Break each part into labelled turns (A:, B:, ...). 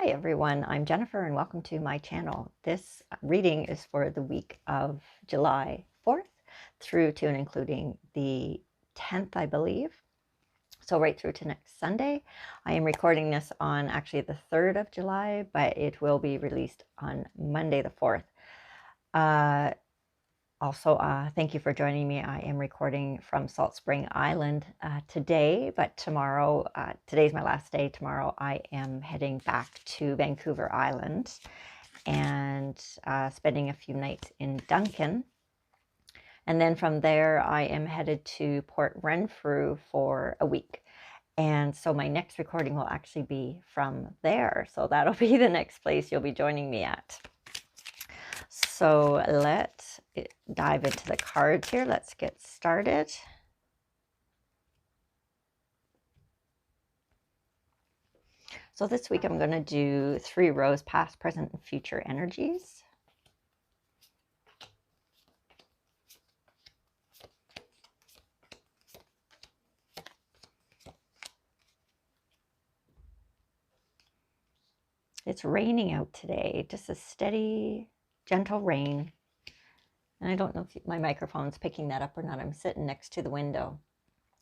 A: Hi everyone, I'm Jennifer and welcome to my channel. This reading is for the week of July 4th through to and including the 10th, I believe. So right through to next Sunday. I am recording this on actually the 3rd of July, but it will be released on Monday the 4th. Also, thank you for joining me. I am recording from Salt Spring Island today, but tomorrow, today's my last day. Tomorrow I am heading back to Vancouver Island and spending a few nights in Duncan. And then from there, I am headed to Port Renfrew for a week. And so my next recording will actually be from there. So that'll be the next place you'll be joining me at. So let's dive into the cards here. Let's get started. So this week I'm going to do 3 rows, past, present, and future energies. It's raining out today, just a steady, gentle rain. And I don't know if my microphone's picking that up or not. I'm sitting next to the window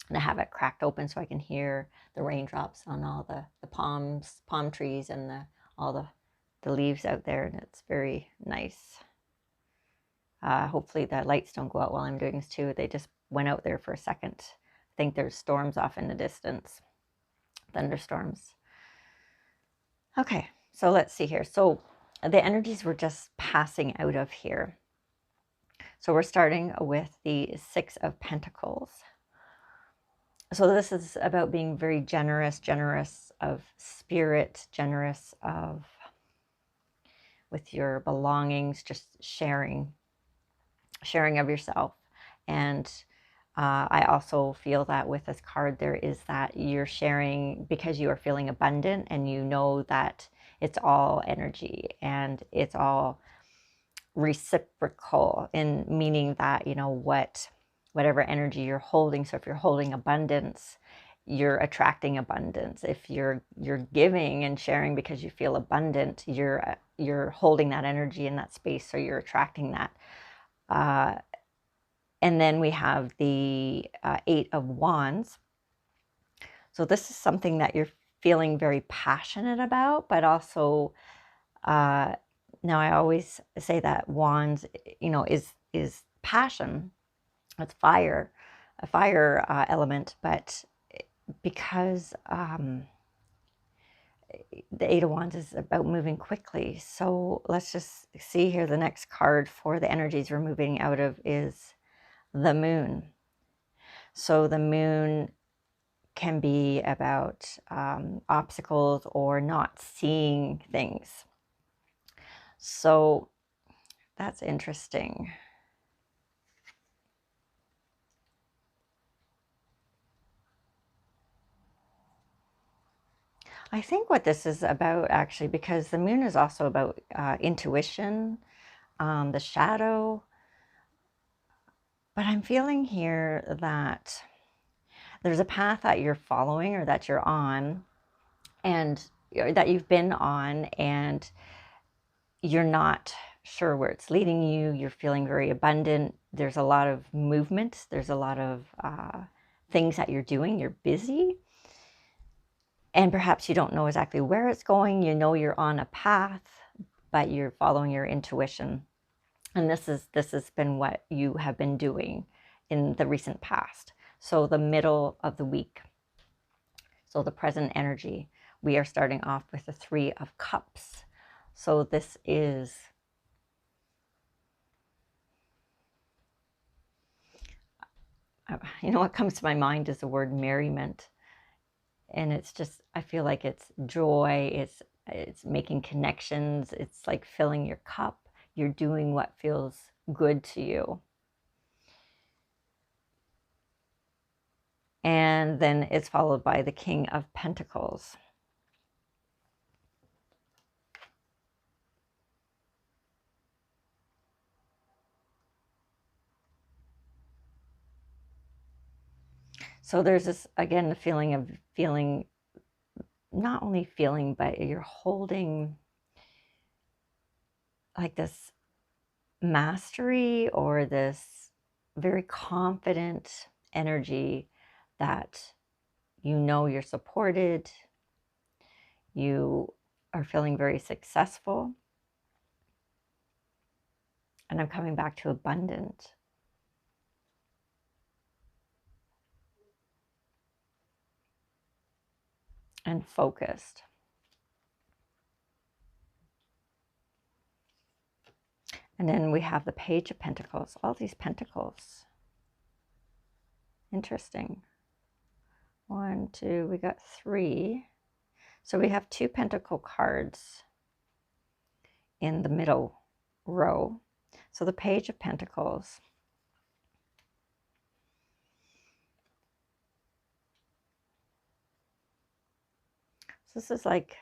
A: and I have it cracked open so I can hear the raindrops on all the palm trees and all the leaves out there, and it's very nice. Hopefully the lights don't go out while I'm doing this too. They just went out there for a second. I think there's storms off in the distance, thunderstorms. Okay, so let's see here. So the energies were just passing out of here. So we're starting with the 6 of Pentacles. So this is about being very generous of spirit, generous with your belongings, just sharing of yourself. And I also feel that with this card, there is that you're sharing because you are feeling abundant and you know that it's all energy and it's all reciprocal, in meaning that, you know, whatever energy you're holding. So if you're holding abundance, you're attracting abundance. If you're giving and sharing because you feel abundant, you're holding that energy in that space, so you're attracting that. And then we have the 8 of Wands. So this is something that you're feeling very passionate about, but also now I always say that Wands, you know, is passion. It's fire, a fire element, but because the 8 of Wands is about moving quickly. So let's just see here. The next card for the energies we're moving out of is the Moon. So the Moon can be about obstacles or not seeing things. So that's interesting. I think what this is about, actually, because the Moon is also about intuition, the shadow. But I'm feeling here that there's a path that you're following or that you're on, and that you've been on, and you're not sure where it's leading you. You're feeling very abundant. There's a lot of movement. There's a lot of things that you're doing. You're busy. And perhaps you don't know exactly where it's going. You know you're on a path, but you're following your intuition. And this has been what you have been doing in the recent past. So the middle of the week, so the present energy, we are starting off with the 3 of Cups. So this is, you know, what comes to my mind is the word merriment. And it's just, I feel like it's joy, it's making connections, it's like filling your cup. You're doing what feels good to you. And then it's followed by the King of Pentacles. So there's this, again, the feeling of feeling not only feeling, but you're holding like this mastery or this very confident energy that you know you're supported, you are feeling very successful. And I'm coming back to abundant. And focused. And then we have the Page of Pentacles, all these pentacles. Interesting. 1, 2, we got 3. So we have 2 pentacle cards in the middle row. So the Page of Pentacles. So this is like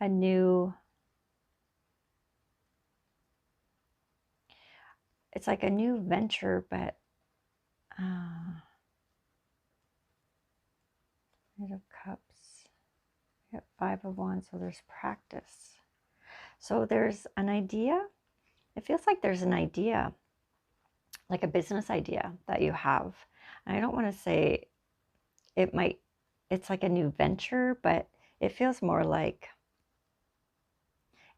A: a new, it's like a new venture, but Knight of Cups. We got 5 of Wands, so there's practice. So there's an idea. It feels like there's an idea, like a business idea that you have. And I don't want to say it's like a new venture, but it feels more like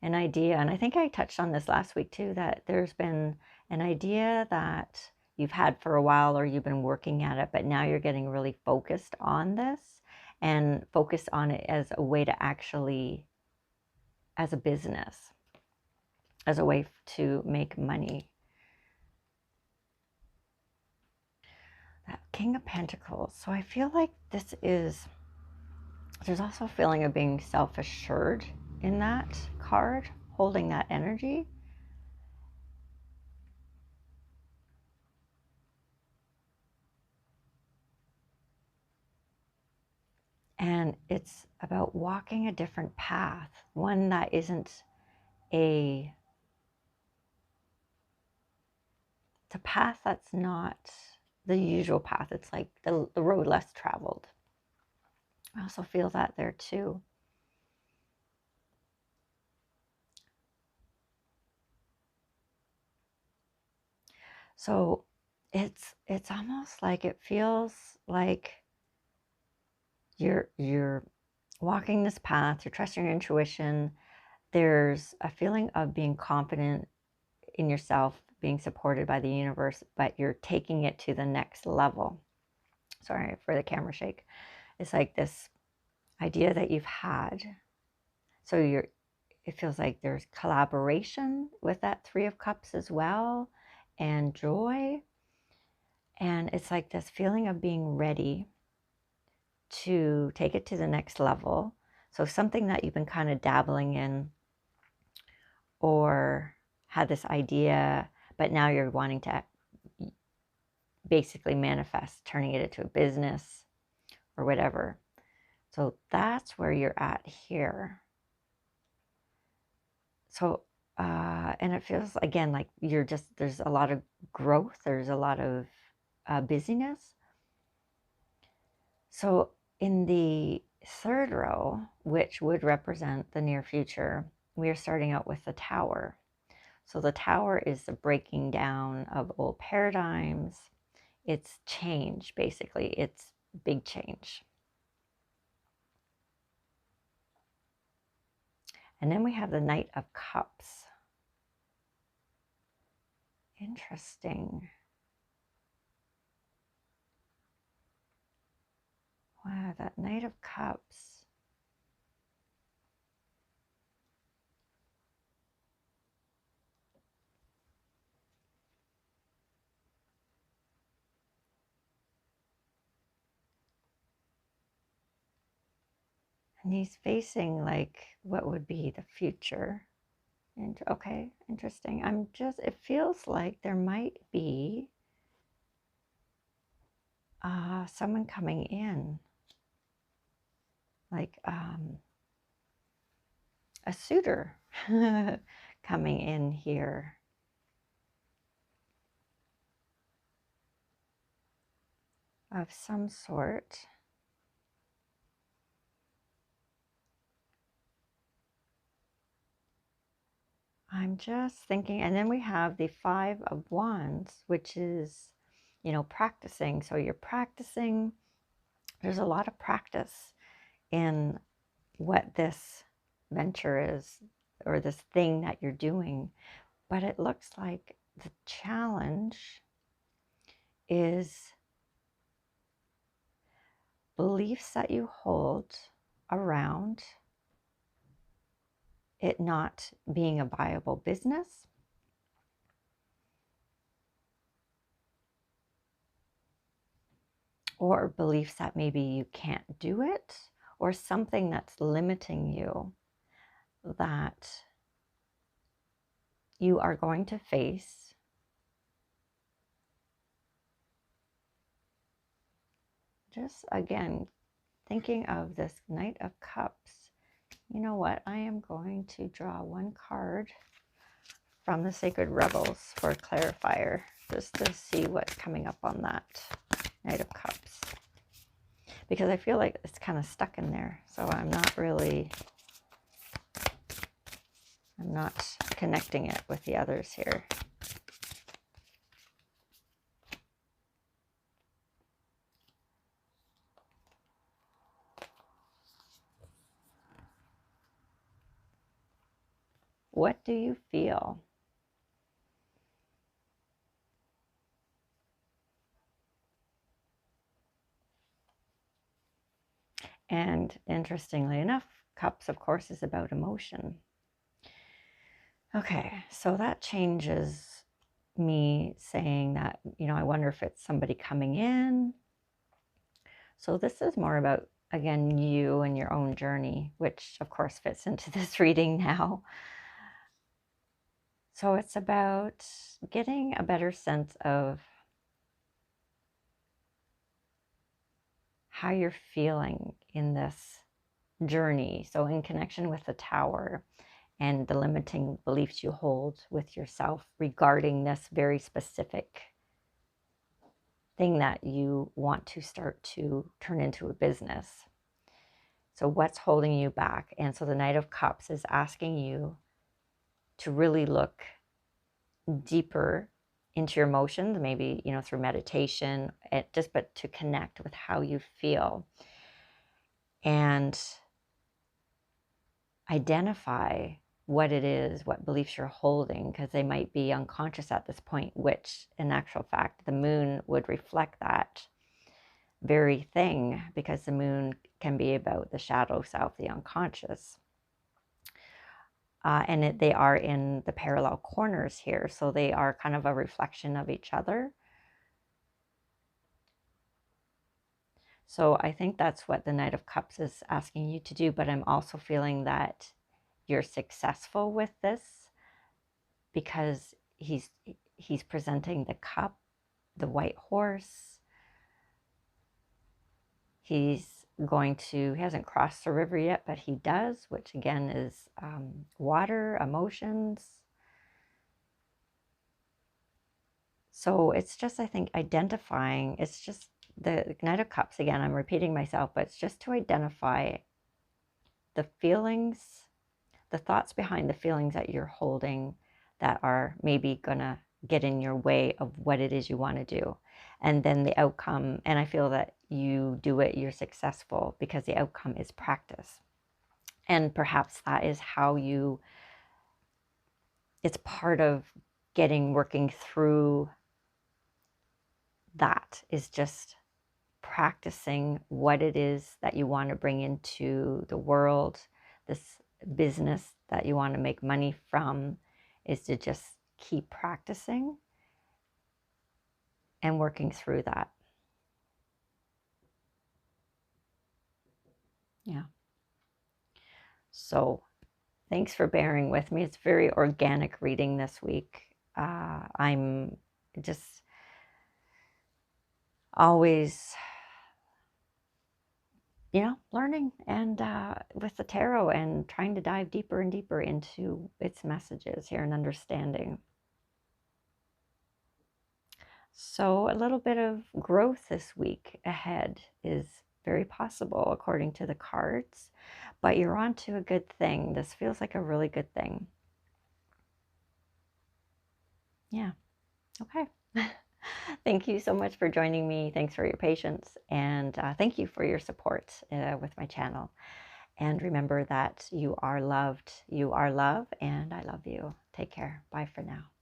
A: an idea. And I think I touched on this last week too, that there's been an idea that you've had for a while or you've been working at it, but now you're getting really focused on this and focused on it as a way to actually, as a business, as a way to make money. That King of Pentacles. So I feel like this is, there's also a feeling of being self-assured in that card, holding that energy. And it's about walking a different path, one that isn't it's a path that's not the usual path. It's like the road less traveled. I also feel that there too. So it's almost like it feels like you're walking this path, you're trusting your intuition. There's a feeling of being confident in yourself, being supported by the universe, but you're taking it to the next level. Sorry for the camera shake. It's like this idea that you've had. So it feels like there's collaboration with that 3 of Cups as well, and joy. And it's like this feeling of being ready to take it to the next level. So something that you've been kind of dabbling in or had this idea, but now you're wanting to basically manifest, turning it into a business or whatever. So that's where you're at here. So, and it feels again like there's a lot of growth, there's a lot of busyness. So in the 3rd row, which would represent the near future, we are starting out with the Tower. So the Tower is the breaking down of old paradigms. It's change, basically. It's big change. And then we have the Knight of Cups. Interesting. Wow, that Knight of Cups. And he's facing like what would be the future. And okay, interesting. It feels like there might be someone coming in, like a suitor coming in here. Of some sort. I'm just thinking, and then we have the Five of Wands, which is, you know, practicing. So you're practicing. There's a lot of practice in what this venture is, or this thing that you're doing. But it looks like the challenge is beliefs that you hold around it not being a viable business, or beliefs that maybe you can't do it, or something that's limiting you that you are going to face. Just again, thinking of this Knight of Cups. You know what? I am going to draw one card from the Sacred Rebels for Clarifier, just to see what's coming up on that Knight of Cups. Because I feel like it's kind of stuck in there. So I'm not connecting it with the others here. What do you feel? And interestingly enough, Cups, of course, is about emotion. Okay, so that changes me saying that, you know, I wonder if it's somebody coming in. So this is more about, again, you and your own journey, which of course fits into this reading now. So it's about getting a better sense of how you're feeling in this journey. So in connection with the Tower and the limiting beliefs you hold with yourself regarding this very specific thing that you want to start to turn into a business. So what's holding you back? And so the Knight of Cups is asking you to really look deeper into your emotions, maybe, you know, through meditation, but to connect with how you feel and identify what it is, what beliefs you're holding, because they might be unconscious at this point, which in actual fact, the moon would reflect that very thing, because the moon can be about the shadow self, the unconscious. And they are in the parallel corners here, so they are kind of a reflection of each other. So I think that's what the Knight of Cups is asking you to do, but I'm also feeling that you're successful with this because he's presenting the cup, the white horse. He hasn't crossed the river yet, but he does, which again is water, emotions. So it's just, I think, identifying, it's just the Knight of Cups, again, I'm repeating myself, but it's just to identify the feelings, the thoughts behind the feelings that you're holding that are maybe gonna get in your way of what it is you want to do. And then the outcome, and I feel that you do it, you're successful because the outcome is practice. And perhaps that is how it's part of working through that, is just practicing what it is that you want to bring into the world, this business that you want to make money from, is to just keep practicing and working through that. Yeah. So thanks for bearing with me. It's very organic reading this week. I'm just always, you know, learning and with the tarot and trying to dive deeper and deeper into its messages here and understanding. So a little bit of growth this week ahead is very possible according to the cards, but you're on to a good thing. This feels like a really good thing. Okay. Thank you so much for joining me. Thanks for your patience. And thank you for your support with my channel. And remember that you are loved, and I love you. Take care. Bye for now.